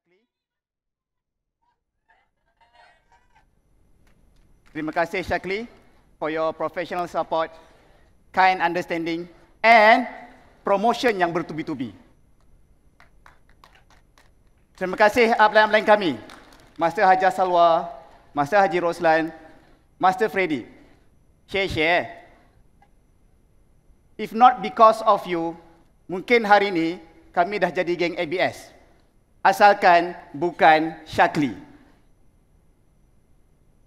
Shakli. Terima kasih Shakli for your professional support, kind understanding and promotion yang bertubi-tubi. Terima kasih upline-upline kami, Master Haji Salwa, Master Haji Roslan, Master Freddy. Share. If not because of you, mungkin hari ini kami dah jadi geng ABS. Asalkan bukan Shakli.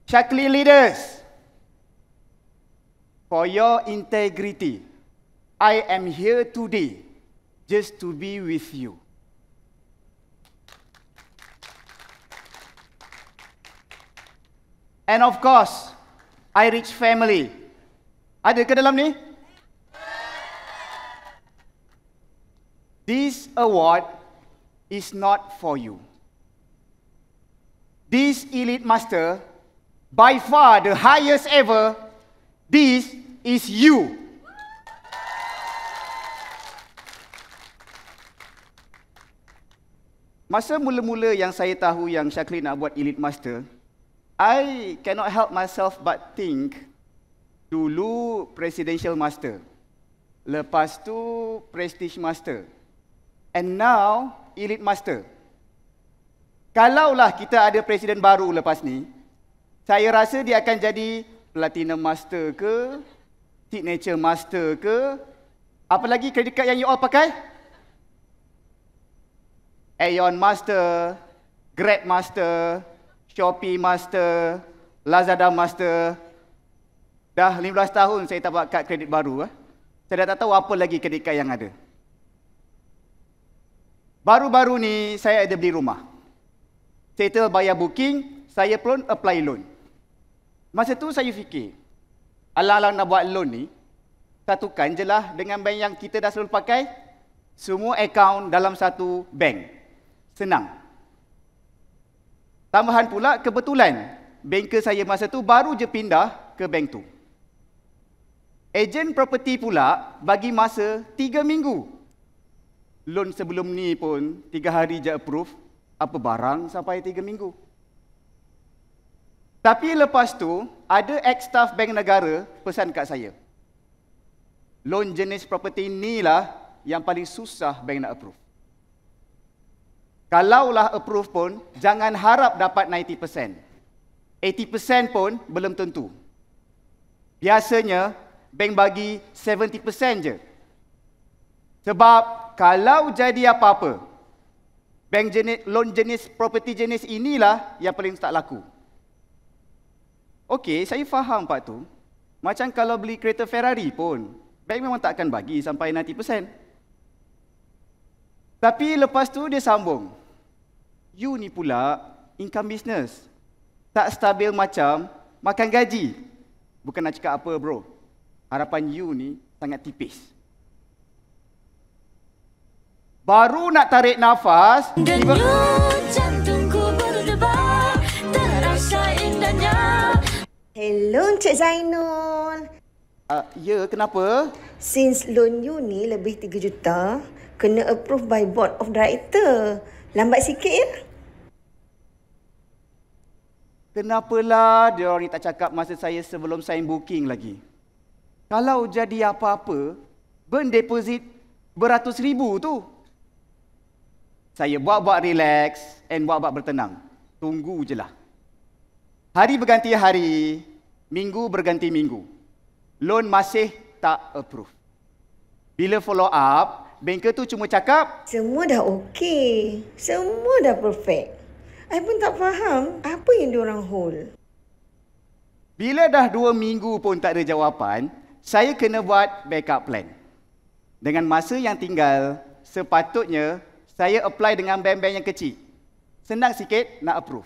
Shakli leaders, for your integrity, I am here today just to be with you. And of course, Irish family. Ada ke dalam ni? This award is not for you. This elite master, by far the highest ever, this is you. Masa mula-mula yang saya tahu yang Shakli nak buat elite master, I cannot help myself but think, dulu presidential master, lepas tu prestige master, and now elite master. Kalaulah kita ada presiden baru lepas ni, saya rasa dia akan jadi platinum master ke, signature master ke, apa lagi credit card yang you all pakai? Aeon master, Grab master, Shopee master, Lazada master. Dah 15 tahun saya tak buat kad kredit baru. Saya dah tak tahu apa lagi kredit kad yang ada. Baru-baru ni saya ada beli rumah. Settle bayar booking, saya pun apply loan. Masa tu saya fikir, alang-alang nak buat loan ni, satukan je lah dengan bank yang kita dah selalu pakai. Semua akaun dalam satu bank. Senang. Tambahan pula, kebetulan banker saya masa tu baru je pindah ke bank tu. Ejen property pula bagi masa 3 minggu. Loan sebelum ni pun 3 hari je approve. Apa barang sampai 3 minggu. Tapi lepas tu, ada ex-staff bank negara pesan kat saya. Loan jenis property ni lah yang paling susah bank nak approve. Kalaulah approve pun, jangan harap dapat 90%. 80% pun belum tentu. Biasanya, bank bagi 70% je. Sebab kalau jadi apa-apa, bank jenis, loan jenis, property jenis inilah yang paling tak laku. Okey, saya faham Pak tu. Macam kalau beli kereta Ferrari pun, bank memang tak akan bagi sampai 90%. Tapi lepas tu dia sambung. You ni pula income business. Tak stabil macam makan gaji. Bukan nak cakap apa bro. Harapan you ni sangat tipis. Baru nak tarik nafas. Denyut jantungku berdebar, terasa indahnya. Hello Encik Zainul. Ya, kenapa? Since loan you ni lebih 3 juta, kena approve by board of director. Lambat sikit ya? Kenapalah dia orang ni tak cakap masa saya sebelum sign booking lagi? Kalau jadi apa-apa, burn deposit beratus ribu tu. Saya buat-buat relax and buat-buat bertenang. Tunggu je lah. Hari berganti hari, minggu berganti minggu. Loan masih tak approve. Bila follow up, banker tu cuma cakap, Semua dah okey. Semua dah perfect. I pun tak faham apa yang diorang hold. bila dah 2 minggu pun tak ada jawapan, saya kena buat backup plan. Dengan masa yang tinggal, sepatutnya saya apply dengan bank-bank yang kecil. Senang sikit nak approve.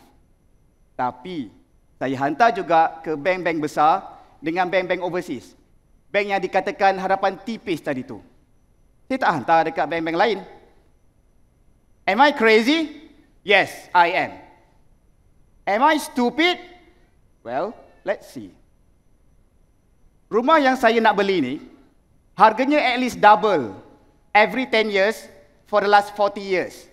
Tapi, saya hantar juga ke bank-bank besar dengan bank-bank overseas. Bank yang dikatakan harapan tipis tadi tu. Saya tak hantar dekat bank-bank lain. Am I crazy? Yes, I am. Am I stupid? Well, let's see. Rumah yang saya nak beli ni, harganya at least double every 10 years for the last 40 years.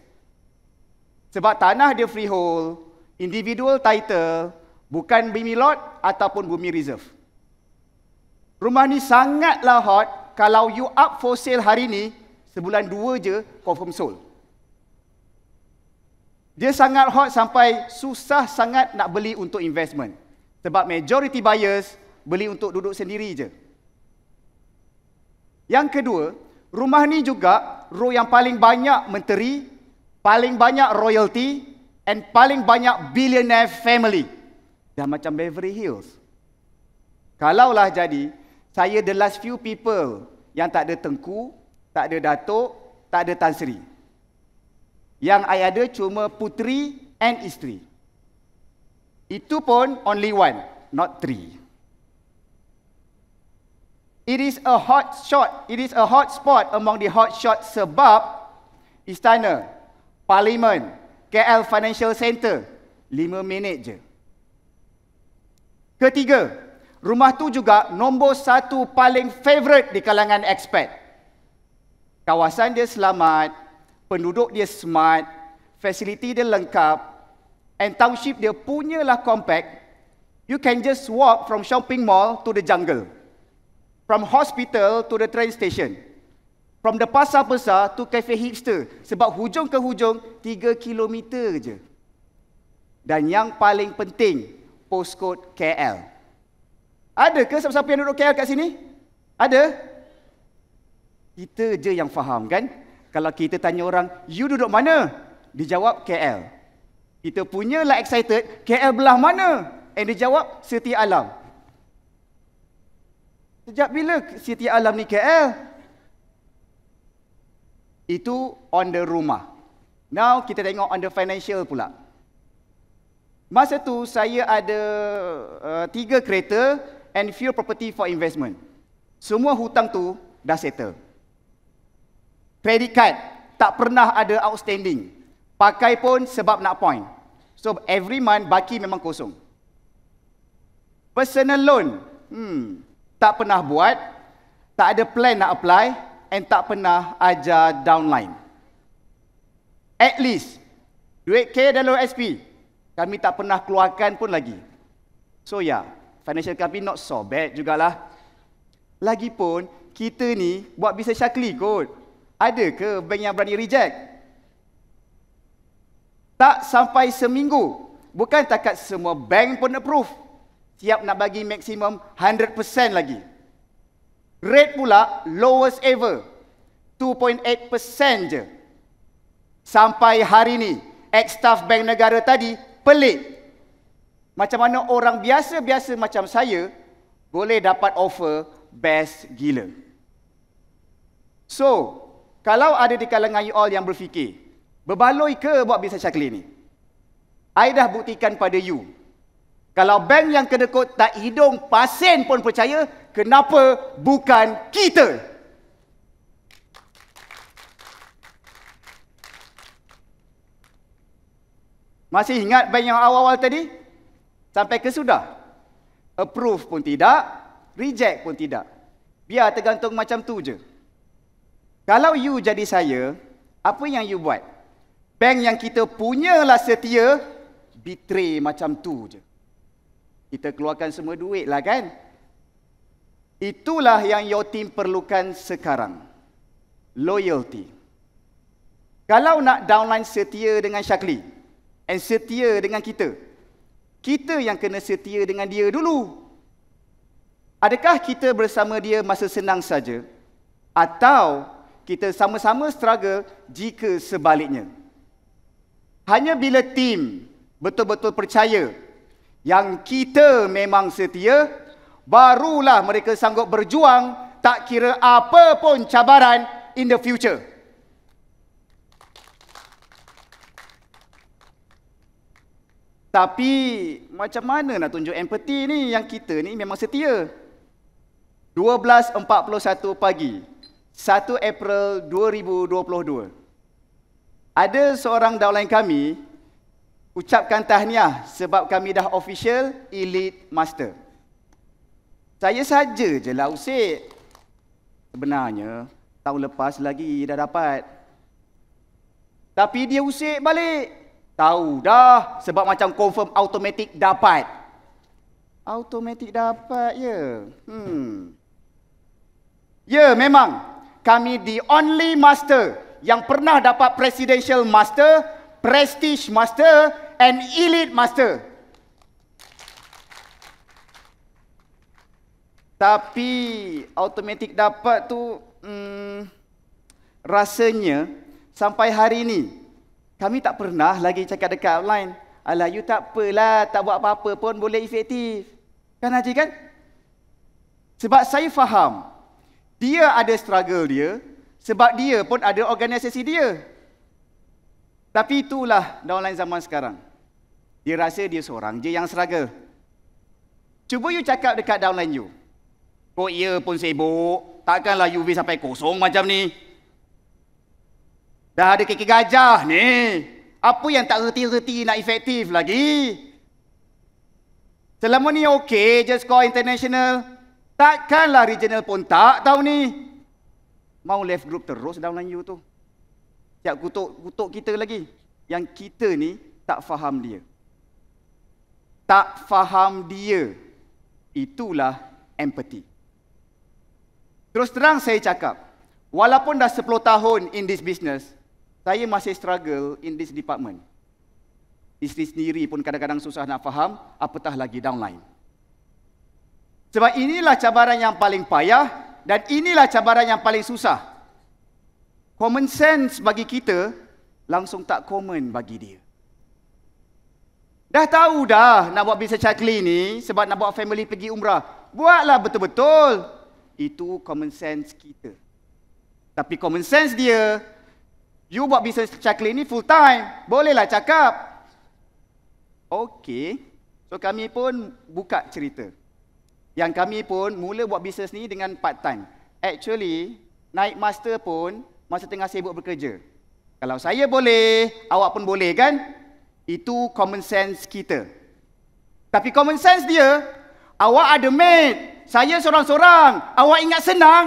Sebab tanah dia freehold, individual title, bukan bumi lot ataupun bumi reserve. Rumah ni sangatlah hot. Kalau you up for sale hari ni, sebulan 2 je confirm sold. Dia sangat hot sampai susah sangat nak beli untuk investment. Sebab majority buyers beli untuk duduk sendiri je. Yang kedua, rumah ni juga row yang paling banyak menteri, paling banyak royalty, and paling banyak billionaire family. Dah macam Beverly Hills. Kalaulah jadi, saya the last few people yang tak ada Tengku, tak ada Datuk, tak ada Tan Sri. Yang I ada cuma puteri and isteri. Itu pun only one, not 3. It is a hot shot. It is a hot spot among the hot shots sebab Istana, Parlimen, KL Financial Centre, 5 minit je. Ketiga, rumah tu juga nombor 1 paling favourite di kalangan expat. Kawasan dia selamat, penduduk dia smart, fasiliti dia lengkap, and township dia punyalah compact. You can just walk from shopping mall to the jungle. From hospital to the train station. From the pasar besar to cafe hipster. Sebab hujung ke hujung 3 kilometer je. Dan yang paling penting, postcode KL. Ada ke siapa-siapa yang duduk KL kat sini? Ada? Kita je yang faham kan? Kalau kita tanya orang, you duduk mana? Dijawab KL. Kita punyalah excited, KL belah mana? And dia jawab, Setia Alam. Sejak bila Setia Alam ni KL? Itu on the rumah. Now kita tengok on the financial pula. Masa tu saya ada 3 kereta and few property for investment. Semua hutang tu dah settle. Credit card tak pernah ada outstanding. Pakai pun sebab nak point. So every month baki memang kosong. Personal loan, tak pernah buat, tak ada plan nak apply, and tak pernah ajar downline. At least, duit K dalam SP, kami tak pernah keluarkan pun lagi. So financial kami not so bad jugalah. Lagipun, kita ni buat bisnes Syakli kot. Ada ke bank yang berani reject? Tak sampai seminggu, bukan takat semua bank pun approve. Siap nak bagi maksimum 100% lagi. Rate pula lowest ever, 2.8% je. Sampai hari ni, ex-staff bank negara tadi pelik. Macam mana orang biasa-biasa macam saya boleh dapat offer best gila. So, kalau ada di kalangan you all yang berfikir, berbaloi ke buat bisnes Syakli ni? I dah buktikan pada you. Kalau bank yang kedekut tak hidung pasen pun percaya, kenapa bukan kita? Masih ingat bank yang awal-awal tadi? Sampai ke sudah? Approve pun tidak, reject pun tidak. Biar tergantung macam tu je. Kalau you jadi saya, apa yang you buat? Bank yang kita punyalah setia, betray macam tu je. Kita keluarkan semua duit lah kan? Itulah yang your team perlukan sekarang. Loyalty. Kalau nak downline setia dengan Syakli, and setia dengan kita, kita yang kena setia dengan dia dulu. Adakah kita bersama dia masa senang saja? Atau kita sama-sama struggle jika sebaliknya? Hanya bila tim betul-betul percaya yang kita memang setia, barulah mereka sanggup berjuang tak kira apa pun cabaran in the future. Tapi macam mana nak tunjuk empathy ni yang kita ni memang setia? 12.41 pagi, 1 April 2022. Ada seorang downline kami ucapkan tahniah sebab kami dah official Elite Master. Saya saja je lah usik. Sebenarnya tahun lepas lagi dah dapat. Tapi dia usik balik. Tahu dah, sebab macam confirm automatic dapat. Automatic dapat ya. Ya, memang kami the only master yang pernah dapat presidential master, prestige master and elite master. Tapi automatic dapat tu rasanya sampai hari ni kami tak pernah lagi cakap dekat online, alah you tak apalah, tak buat apa-apa pun boleh efektif. Kan Haji kan? Sebab saya faham dia ada struggle dia, sebab dia pun ada organisasi dia. Tapi itulah downline zaman sekarang. Dia rasa dia seorang je yang struggle. Cuba you cakap dekat downline you, kok ia pun sibuk, takkanlah UV sampai kosong macam ni. Dah ada kaki gajah ni, apa yang tak reti-reti nak efektif lagi? Selama ni okey je skor international. Takkanlah regional pun tak tahu ni. Mau left group terus downline you tu. Siap kutuk kita lagi. Yang kita ni tak faham dia. Tak faham dia. Itulah empathy. Terus terang saya cakap, walaupun dah 10 tahun in this business, saya masih struggle in this department. Isteri sendiri pun kadang-kadang susah nak faham, apatah lagi downline. Sebab inilah cabaran yang paling payah dan inilah cabaran yang paling susah. Common sense bagi kita langsung tak common bagi dia. Dah tahu dah nak buat bisnes Chakli ni sebab nak bawa family pergi umrah. Buatlah betul-betul. Itu common sense kita. Tapi common sense dia, you buat bisnes Chakli ni full time. Bolehlah cakap. Okey. So kami pun buka cerita. Yang kami pun mula buat bisnes ni dengan part time. Actually, naik master pun masa tengah sibuk bekerja. Kalau saya boleh, awak pun boleh kan? Itu common sense kita. Tapi common sense dia, awak ada mate, saya seorang-seorang, awak ingat senang?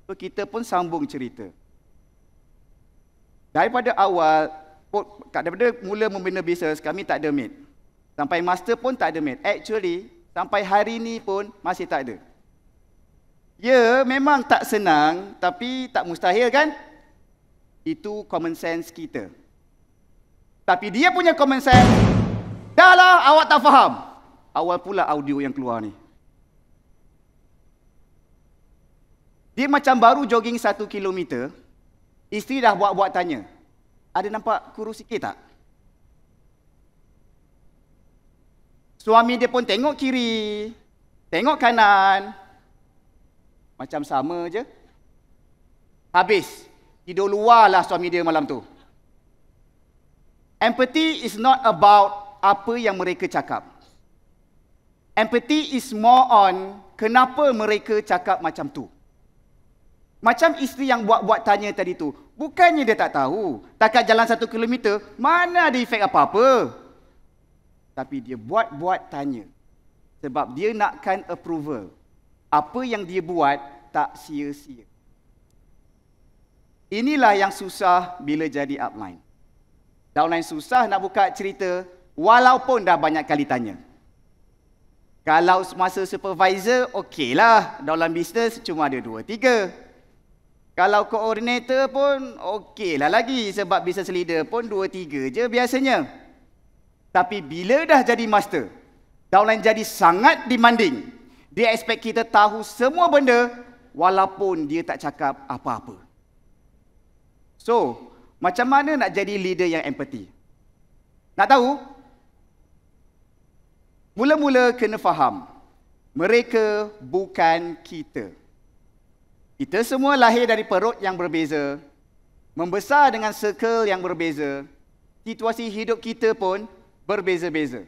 So kita pun sambung cerita. Daripada awal, daripada mula membina bisnes, kami tak ada mate. Sampai master pun tak ada mate. Actually, sampai hari ni pun masih tak ada. Ya, memang tak senang, tapi tak mustahil kan? Itu common sense kita. Tapi dia punya common sense, dah lah awak tak faham. Awal pula audio yang keluar ni. Dia macam baru jogging 1 kilometer, isteri dah buat-buat tanya, ada nampak kurus sikit tak? Suami dia pun tengok kiri, tengok kanan. Macam sama je. Habis. Tidur luar lah suami dia malam tu. Empathy is not about apa yang mereka cakap. Empathy is more on kenapa mereka cakap macam tu. Macam isteri yang buat-buat tanya tadi tu. Bukannya dia tak tahu. Takat jalan 1 kilometer, mana ada efek apa-apa. Tapi dia buat-buat tanya. Sebab dia nakkan approval. Apa yang dia buat tak sia-sia. Inilah yang susah bila jadi upline. Downline susah nak buka cerita walaupun dah banyak kali tanya. Kalau masa supervisor, okeylah. Dalam bisnes cuma ada 2-3. Kalau koordinator pun okeylah lagi. Sebab business leader pun 2-3 je biasanya. Tapi bila dah jadi master, downline jadi sangat demanding. Dia expect kita tahu semua benda walaupun dia tak cakap apa-apa. So, macam mana nak jadi leader yang empathy? Nak tahu? Mula-mula kena faham, mereka bukan kita. Kita semua lahir dari perut yang berbeza, membesar dengan circle yang berbeza, situasi hidup kita pun berbeza-beza.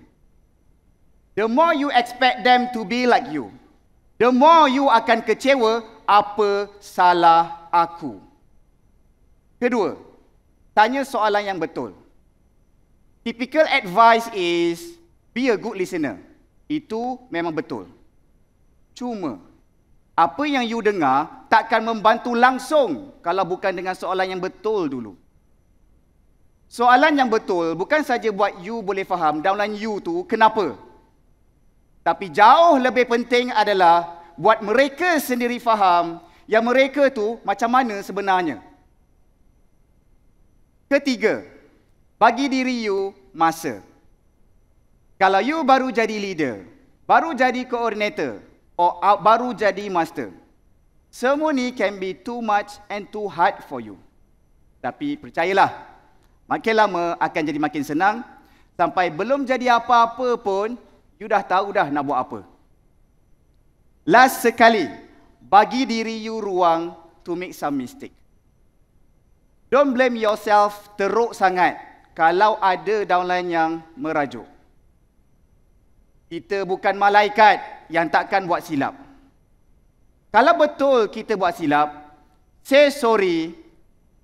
The more you expect them to be like you, the more you akan kecewa, apa salah aku. Kedua, tanya soalan yang betul. Typical advice is, be a good listener. Itu memang betul. Cuma, apa yang you dengar takkan membantu langsung kalau bukan dengan soalan yang betul dulu. Soalan yang betul bukan saja buat you boleh faham downline you tu kenapa. Tapi jauh lebih penting adalah buat mereka sendiri faham yang mereka tu macam mana sebenarnya. Ketiga, bagi diri you masa. Kalau you baru jadi leader, baru jadi coordinator, atau baru jadi master, semua ni can be too much and too hard for you. Tapi percayalah, makin lama akan jadi makin senang. Sampai belum jadi apa-apa pun, you dah tahu dah nak buat apa. Last sekali, bagi diri you ruang to make some mistake. Don't blame yourself teruk sangat kalau ada downline yang merajuk. Kita bukan malaikat yang takkan buat silap. Kalau betul kita buat silap, say sorry,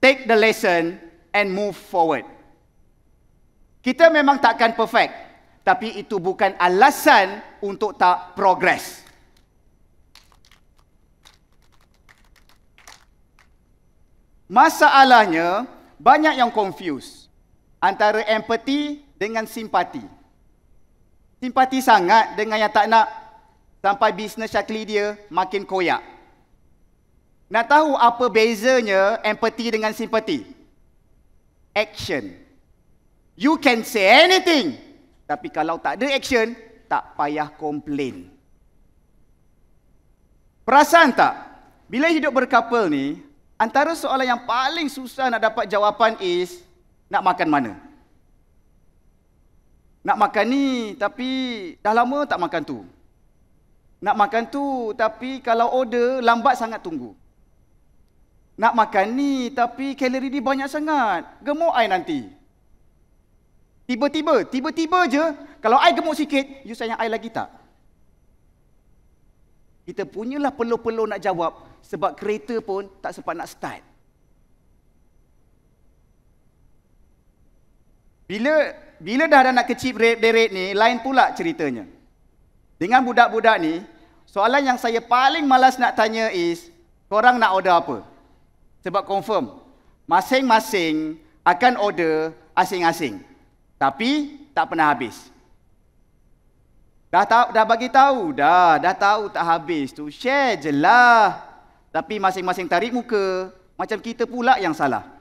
take the lesson and move forward. Kita memang takkan perfect, tapi itu bukan alasan untuk tak progress. Masalahnya, banyak yang confuse antara empathy dengan simpati. Simpati sangat dengan yang tak nak, sampai bisnes Syakli dia makin koyak. Nak tahu apa bezanya empathy dengan simpati? Action. You can say anything, tapi kalau tak ada action, tak payah komplain. Perasan tak? Bila hidup berkapal ni, antara soalan yang paling susah nak dapat jawapan is, nak makan mana? Nak makan ni, tapi dah lama tak makan tu. Nak makan tu, tapi kalau order, lambat sangat tunggu. Nak makan ni, tapi kalori dia banyak sangat. Gemuk I nanti. Tiba-tiba je, kalau I gemuk sikit, you sayang I lagi tak? Kita punyalah peluh-peluh nak jawab, sebab kereta pun tak sempat nak start. Bila dah ada nak kecip deret ni, lain pula ceritanya. Dengan budak-budak ni, soalan yang saya paling malas nak tanya is, korang nak order apa? Sebab confirm, masing-masing akan order asing-asing. Tapi, tak pernah habis. Dah bagi tahu, dah tahu tak habis tu. Share je lah. Tapi masing-masing tarik muka, macam kita pula yang salah.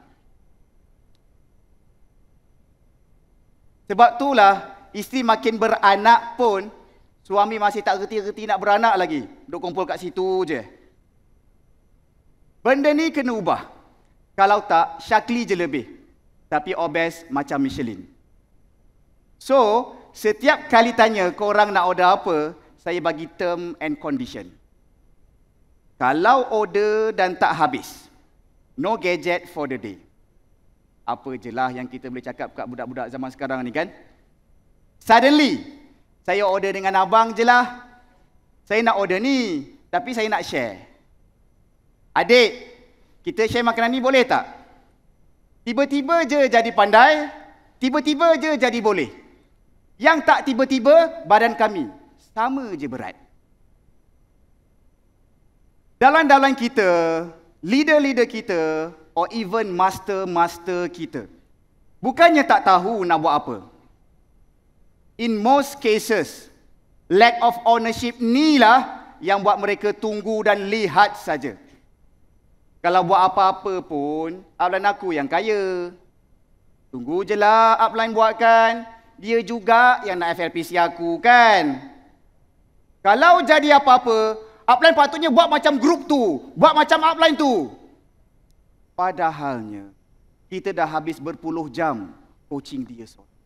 Sebab itulah, isteri makin beranak pun, suami masih tak reti-reti nak beranak lagi. Duk kumpul kat situ je. Benda ni kena ubah. Kalau tak, Syakli je lebih. Tapi obes macam Michelin. So, setiap kali tanya korang nak order apa, saya bagi term and condition. Kalau order dan tak habis, no gadget for the day. Apa je lah yang kita boleh cakap kat budak-budak zaman sekarang ni kan? Suddenly, saya order dengan abang je lah. Saya nak order ni, tapi saya nak share. Adik, kita share makanan ni boleh tak? Tiba-tiba je jadi pandai, tiba-tiba je jadi boleh. Yang tak tiba-tiba, badan kami sama je berat. Dalam-dalam kita, leader-leader kita, or even master-master kita, bukannya tak tahu nak buat apa. In most cases, lack of ownership ni lah yang buat mereka tunggu dan lihat saja. Kalau buat apa-apa pun, upline aku yang kaya. Tunggu je lah upline buatkan. Dia juga yang nak FLPC aku kan. Kalau jadi apa-apa, upline patutnya buat macam grup tu, buat macam upline tu. Padahalnya, kita dah habis berpuluh jam coaching dia seorang.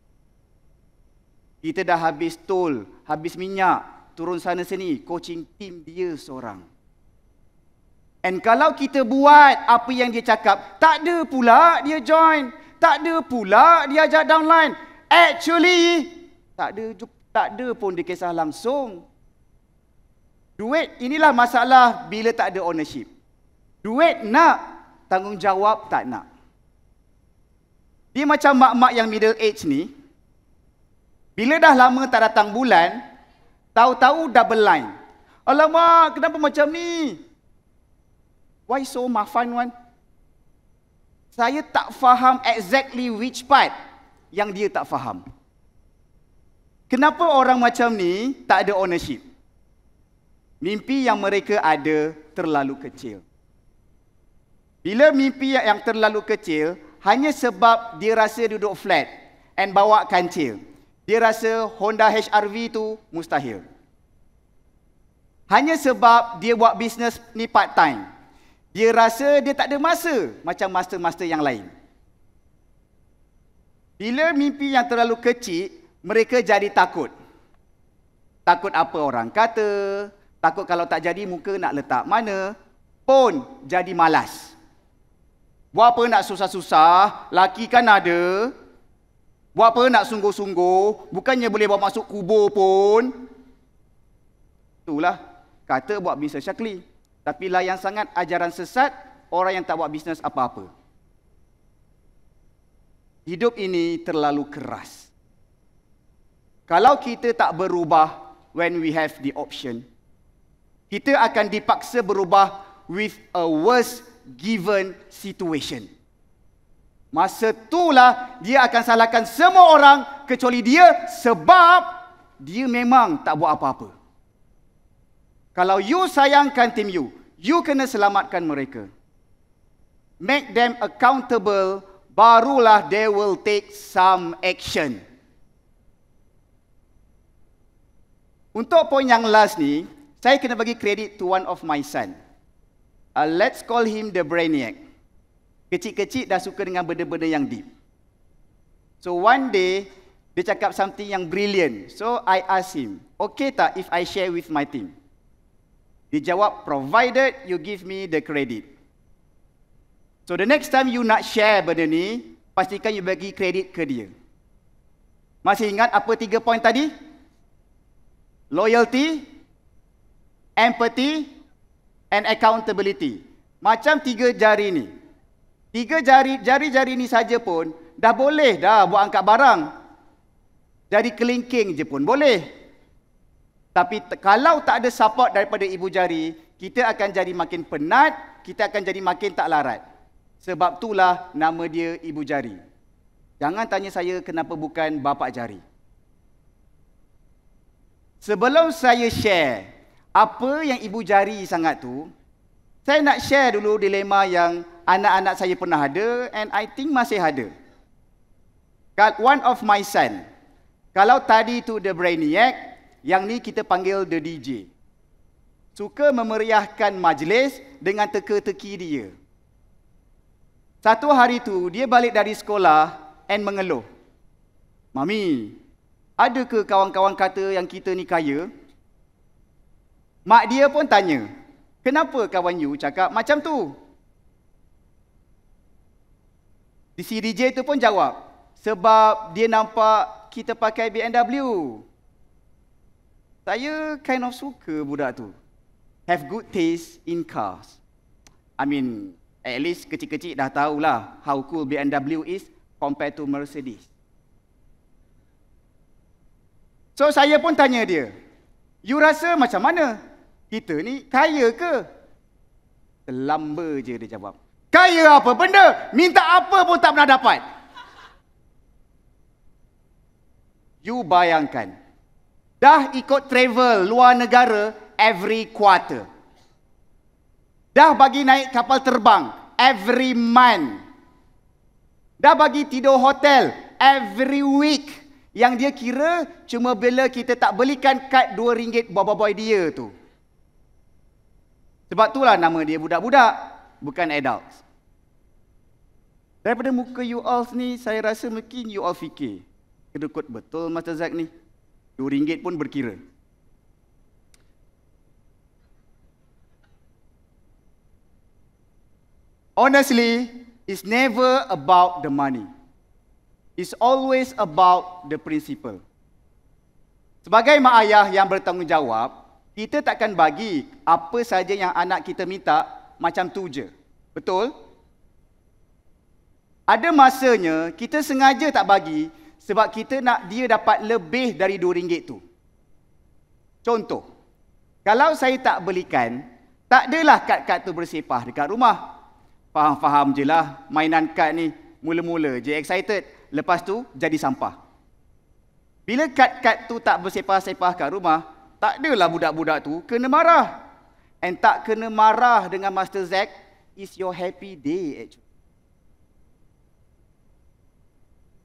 Kita dah habis tol, habis minyak, turun sana sini, coaching tim dia seorang. And kalau kita buat apa yang dia cakap, tak ada pula dia join, tak ada pula dia ajak downline. Actually, tak ada pun dia kisah langsung. Duit, inilah masalah bila tak ada ownership. Duit nak, tanggungjawab tak nak. Dia macam mak-mak yang middle age ni, bila dah lama tak datang bulan, tahu-tahu double line. Alamak, kenapa macam ni? Why so mafan one? saya tak faham exactly which part yang dia tak faham. Kenapa orang macam ni tak ada ownership? Mimpi yang mereka ada terlalu kecil. Bila mimpi yang terlalu kecil, hanya sebab dia rasa duduk flat and bawa kancil, dia rasa Honda HR-V tu mustahil. Hanya sebab dia buat bisnes ni part time, dia rasa dia tak ada masa macam master-master yang lain. Bila mimpi yang terlalu kecil, mereka jadi takut. Takut apa orang kata, takut kalau tak jadi muka nak letak mana, pun jadi malas. Buat apa nak susah-susah, laki kan ada. Buat apa nak sungguh-sungguh, bukannya boleh bawa masuk kubur pun. Itulah kata buat bisnes Syakli. Tapi layan sangat ajaran sesat orang yang tak buat bisnes apa-apa. Hidup ini terlalu keras. Kalau kita tak berubah when we have the option, kita akan dipaksa berubah with a worse given situation. Masa itulah dia akan salahkan semua orang kecuali dia sebab dia memang tak buat apa-apa. Kalau you sayangkan tim you kena selamatkan mereka. Make them accountable, barulah they will take some action. Untuk poin yang last ni, saya kena bagi kredit to one of my son. Let's call him the brainiac. Kecil-kecil dah suka dengan benda-benda yang deep. So one day, dia cakap something yang brilliant. So I asked him, okay tak if I share with my team? Dia jawab, provided you give me the credit. So the next time you nak share benda ni, pastikan you bagi kredit ke dia. Masih ingat apa 3 poin tadi? Loyalty, empathy, and accountability. Macam 3 jari ni. 3 jari-jari ni saja pun dah boleh dah buat angkat barang. Jari kelingking je pun boleh. Tapi kalau tak ada support daripada ibu jari, kita akan jadi makin penat, kita akan jadi makin tak larat. Sebab itulah nama dia ibu jari. Jangan tanya saya kenapa bukan bapa jari. Sebelum saya share apa yang ibu jari sangat tu, saya nak share dulu dilema yang anak-anak saya pernah ada and I think masih ada. One of my son, kalau tadi tu the brainiac, yang ni kita panggil the DJ. Suka memeriahkan majlis dengan teka-teki dia. Satu hari tu dia balik dari sekolah and mengeluh. Mami, ada ke kawan-kawan kata yang kita ni kaya? Mak dia pun tanya, kenapa kawan you cakap macam tu? Si DJ tu pun jawab, sebab dia nampak kita pakai BMW. Saya kind of suka budak tu. Have good taste in cars. I mean, at least kecil-kecil dah tahulah how cool BMW is compared to Mercedes. So saya pun tanya dia, you rasa macam mana? Kita ni kaya ke? Terlamba je dia jawab. Kaya apa benda? Minta apa pun tak pernah dapat. You bayangkan, dah ikut travel luar negara every quarter. Dah bagi naik kapal terbang every month. Dah bagi tidur hotel every week. Yang dia kira cuma bila kita tak belikan kad RM2 boy dia tu. Sebab itulah nama dia budak-budak, bukan adults. Daripada muka you all ni, saya rasa mungkin you all fikir, kedekut betul Master Zack ni. RM2 pun berkira. Honestly, it's never about the money. It's always about the principle. Sebagai mak ayah yang bertanggungjawab, kita takkan bagi apa saja yang anak kita minta macam tu je. Betul? Ada masanya kita sengaja tak bagi sebab kita nak dia dapat lebih dari RM2 tu. Contoh, kalau saya tak belikan, tak adalah kad-kad tu bersepah dekat rumah. Faham-faham je lah mainan kad ni. Mula-mula je excited, lepas tu jadi sampah. Bila kad-kad tu tak bersepah-sepah kat rumah, tak adalah budak-budak tu kena marah. And tak kena marah dengan Master Zack is your happy day actually.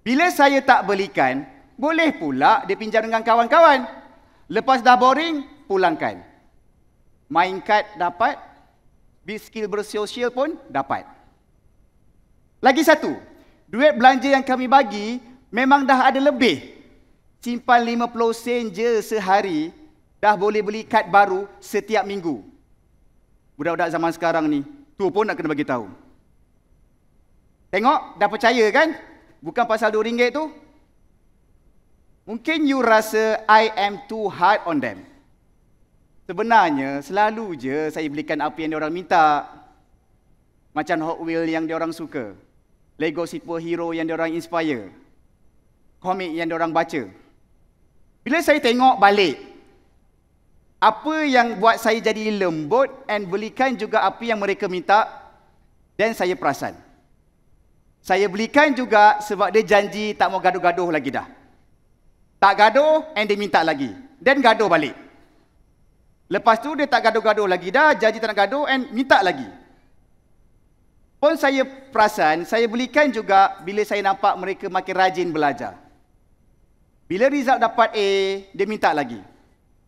Bila saya tak belikan, boleh pula dia pinjam dengan kawan-kawan. Lepas dah boring, pulangkan. Main kad dapat, skill bersosial pun dapat. Lagi satu, duit belanja yang kami bagi memang dah ada lebih. Simpan 50 sen je sehari, dah boleh beli kad baru setiap minggu. Budak-budak zaman sekarang ni, tu pun nak kena bagi tahu. Tengok, dah percaya kan? Bukan pasal RM2 tu. Mungkin you rasa I am too hard on them. Sebenarnya, selalu je saya belikan apa yang diorang minta. Macam Hot Wheels yang diorang suka. Lego superhero yang diorang inspire. Komik yang diorang baca. Bila saya tengok balik, apa yang buat saya jadi lembut and belikan juga apa yang mereka minta, dan saya perasan. Saya belikan juga sebab dia janji tak mau gaduh-gaduh lagi dah. Tak gaduh and dia minta lagi. Dan gaduh balik. Lepas tu dia tak gaduh-gaduh lagi dah, janji tak nak gaduh and minta lagi. Pun saya perasan, saya belikan juga bila saya nampak mereka makin rajin belajar. Bila result dapat A, dia minta lagi.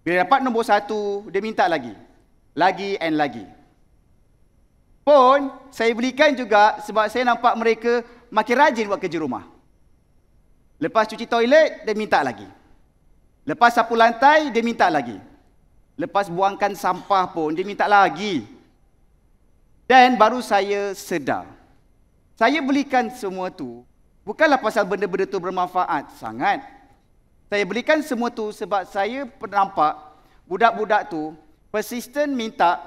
Bila dapat nombor 1, dia minta lagi. Lagi and lagi. Pun saya belikan juga sebab saya nampak mereka makin rajin buat kerja rumah. Lepas cuci toilet, dia minta lagi. Lepas sapu lantai, dia minta lagi. Lepas buangkan sampah pun, dia minta lagi. Dan baru saya sedar. Saya belikan semua tu, bukanlah pasal benda-benda tu bermanfaat sangat. Saya belikan semua tu sebab saya nampak budak-budak tu persistent minta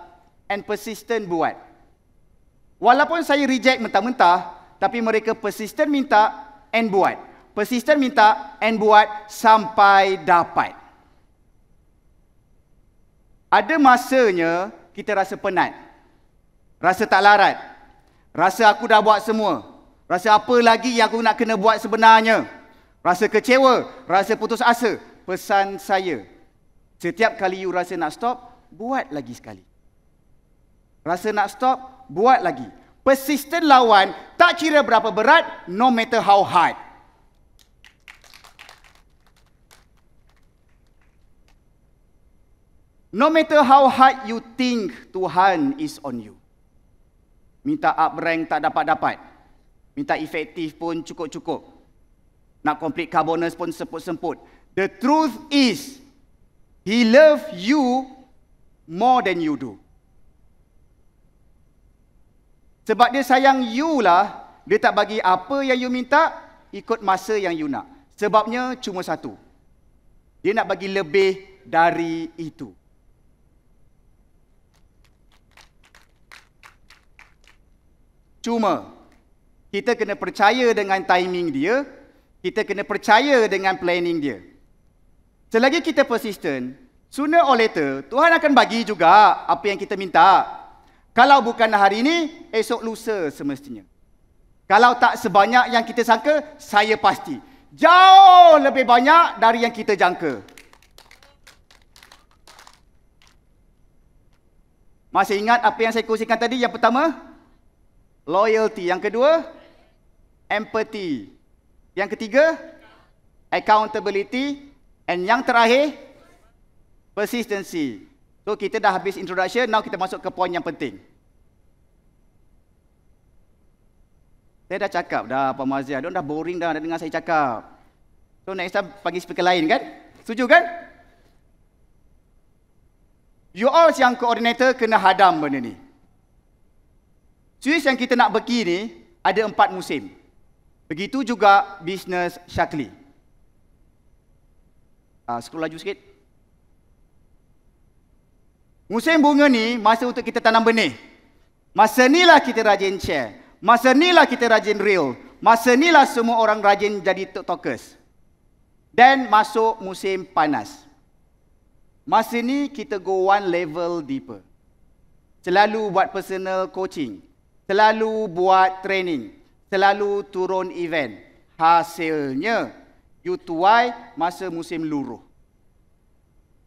and persistent buat. Walaupun saya reject mentah-mentah, tapi mereka persistent minta and buat. Persistent minta and buat sampai dapat. Ada masanya kita rasa penat. Rasa tak larat. Rasa aku dah buat semua. Rasa apa lagi yang aku nak kena buat sebenarnya. Rasa kecewa, rasa putus asa. Pesan saya, setiap kali you rasa nak stop, buat lagi sekali. Rasa nak stop, buat lagi. Persistent lawan, tak kira berapa berat, no matter how hard. No matter how hard you think Tuhan is on you. Minta up rank tak dapat-dapat. Minta efektif pun cukup-cukup. Nak complete car bonus pun semput-semput. The truth is, He loves you more than you do. Sebab dia sayang you lah, dia tak bagi apa yang you minta, ikut masa yang you nak. Sebabnya cuma satu. Dia nak bagi lebih dari itu. Cuma, kita kena percaya dengan timing dia, kita kena percaya dengan planning dia. Selagi kita persistent, sooner or later, Tuhan akan bagi juga apa yang kita minta. Kalau bukan hari ini, esok lusa semestinya. Kalau tak sebanyak yang kita sangka, saya pasti jauh lebih banyak dari yang kita jangka. Masih ingat apa yang saya kongsikan tadi? Yang pertama, loyalty. Yang kedua, empathy. Yang ketiga, accountability. And yang terakhir, persistency. So kita dah habis introduction, now kita masuk ke poin yang penting. Saya dah cakap dah Pak Mazia, diorang dah boring dah dengar saya cakap. So next time panggil speaker lain kan? Setuju kan? You all yang coordinator kena hadam benda ni. Swiss yang kita nak beki ni ada 4 musim. Begitu juga bisnes Shaklee. Scroll laju sikit. Musim bunga ni masa untuk kita tanam benih. Masa inilah kita rajin share. Masa inilah kita rajin reel. Masa inilah semua orang rajin jadi tiktokers. Dan masuk musim panas. Masa ni kita go one level deeper. Selalu buat personal coaching. selalu buat training, selalu turun event. Hasilnya, you tuai masa musim luruh.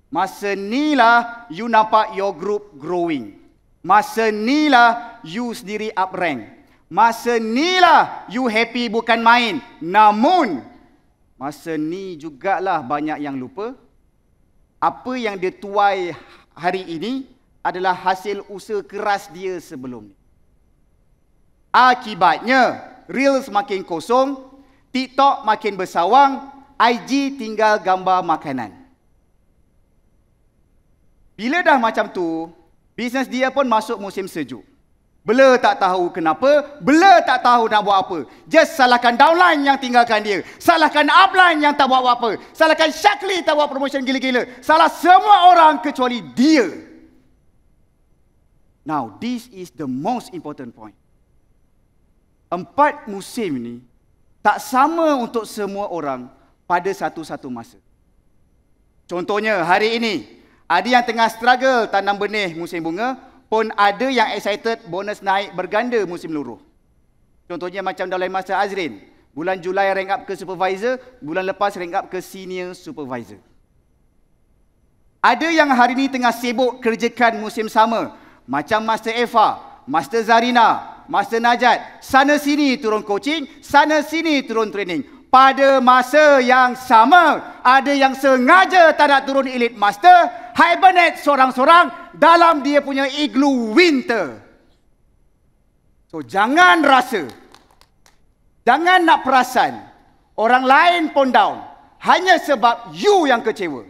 Masa ni lah you nampak your group growing. Masa ni lah you sendiri up rank. Masa ni lah you happy bukan main. Namun, masa ni jugalah banyak yang lupa. Apa yang dia tuai hari ini adalah hasil usaha keras dia sebelum ni. Akibatnya, Reels makin kosong, TikTok makin bersawang, IG tinggal gambar makanan. Bila dah macam tu, bisnes dia pun masuk musim sejuk. Bela tak tahu kenapa, bela tak tahu nak buat apa. Just salahkan downline yang tinggalkan dia. Salahkan upline yang tak buat apa. Salahkan Shaklee tak buat promotion gila-gila. Salah semua orang kecuali dia. Now, this is the most important point. 4 musim ni tak sama untuk semua orang pada satu-satu masa. Contohnya, hari ini, ada yang tengah struggle tanam benih musim bunga, pun ada yang excited bonus naik berganda musim luruh. Contohnya macam dalam masa Azrin. Bulan Julai rank up ke supervisor, bulan lepas rank up ke senior supervisor. Ada yang hari ini tengah sibuk kerjakan musim sama. Macam Master Eva, Master Zarina, Master Najat. Sana sini turun coaching, sana sini turun training. Pada masa yang sama, ada yang sengaja tak nak turun Elite Master, hibernate sorang-sorang dalam dia punya igloo winter. So, jangan rasa, jangan nak perasan orang lain pun down hanya sebab you yang kecewa.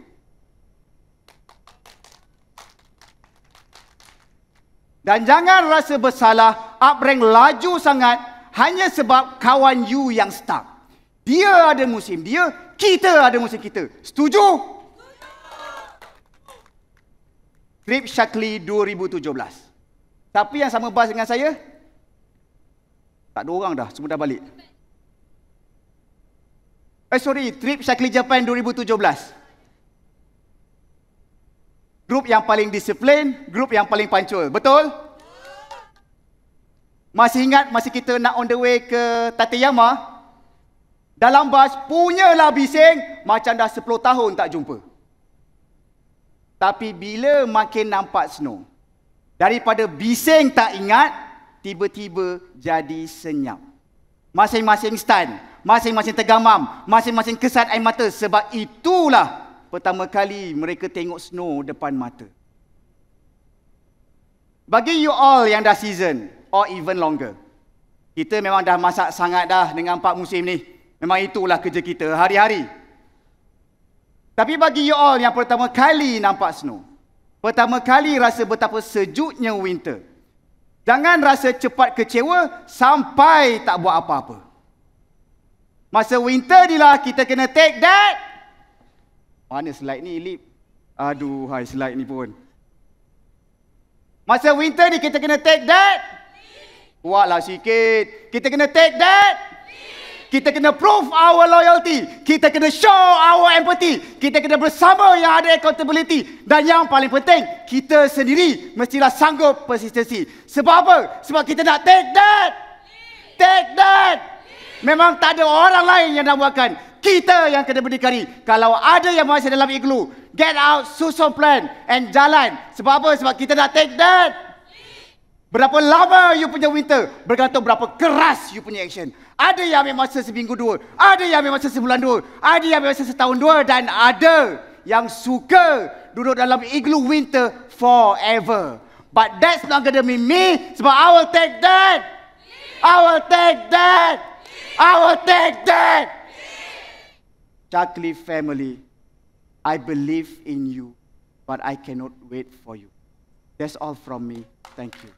Dan jangan rasa bersalah up rank laju sangat hanya sebab kawan you yang stuck. Dia ada musim dia, kita ada musim kita. Setuju? Trip Shaklee 2017. Siapa yang sama bas dengan saya? Tak ada orang dah, semua dah balik. Trip Shaklee Japan 2017. Grup yang paling disiplin, grup yang paling pancul. Betul? Masih ingat masa kita nak on the way ke Tateyama? Dalam bas punyalah bising macam dah 10 tahun tak jumpa. Tapi bila makin nampak snow, daripada bising tak ingat, tiba-tiba jadi senyap. Masing-masing stun, masing-masing tergamam, masing-masing kesat air mata. Sebab itulah pertama kali mereka tengok snow depan mata. Bagi you all yang dah season or even longer, kita memang dah masak sangat dah dengan 4 musim ni. Memang itulah kerja kita hari-hari. Tapi bagi you all yang pertama kali nampak snow, pertama kali rasa betapa sejuknya winter, jangan rasa cepat kecewa sampai tak buat apa-apa. Masa winter ni lah kita kena take that. Mana slide ni, Lip? Aduh, hai slide ni pun. Masa winter ni kita kena take that. Kuatlah sikit. Kita kena take that. Kita kena prove our loyalty. Kita kena show our empathy. Kita kena bersama yang ada accountability. Dan yang paling penting, kita sendiri mestilah sanggup persistensi. Sebab apa? Sebab kita nak take that. Take that. Memang tak ada orang lain yang nak buatkan. Kita yang kena berdikari. Kalau ada yang masih dalam igloo, get out, susun plan and jalan. Sebab apa? Sebab kita nak take that. Berapa lama you punya winter bergantung berapa keras you punya action. Ada yang ambil masa seminggu 2, ada yang ambil masa sebulan 2, ada yang ambil masa setahun 2, dan ada yang suka duduk dalam igloo winter forever. But that's not gonna be me, sebab I will take that. I will take that. I will take that. Shaklee family, I believe in you, but I cannot wait for you. That's all from me. Thank you.